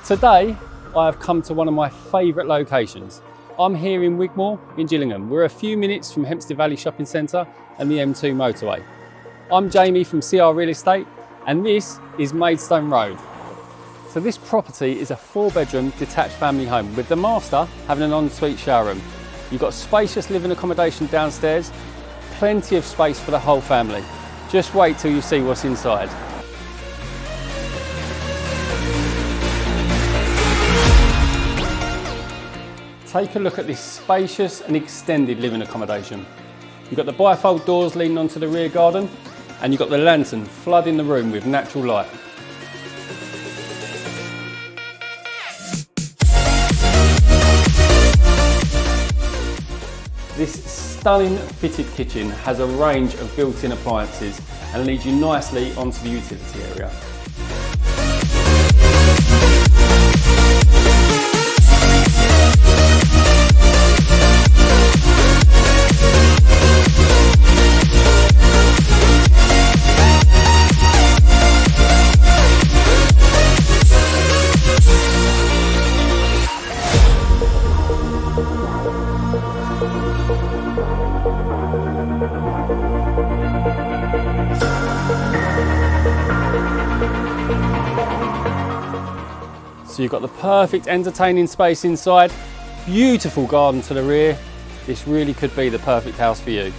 Today, I have come to one of my favourite locations. I'm here in Wigmore in Gillingham. We're a few minutes from Hempstead Valley Shopping Centre and the M2 motorway. I'm Jamie from CR Real Estate and this is Maidstone Road. So this property is a 4-bedroom detached family home with the master having an ensuite shower room. You've got spacious living accommodation downstairs, plenty of space for the whole family. Just wait till you see what's inside. Take a look at this spacious and extended living accommodation. You've got the bifold doors leading onto the rear garden and you've got the lantern flooding the room with natural light. This stunning fitted kitchen has a range of built-in appliances and leads you nicely onto the utility area. So you've got the perfect entertaining space inside, beautiful garden to the rear. This really could be the perfect house for you.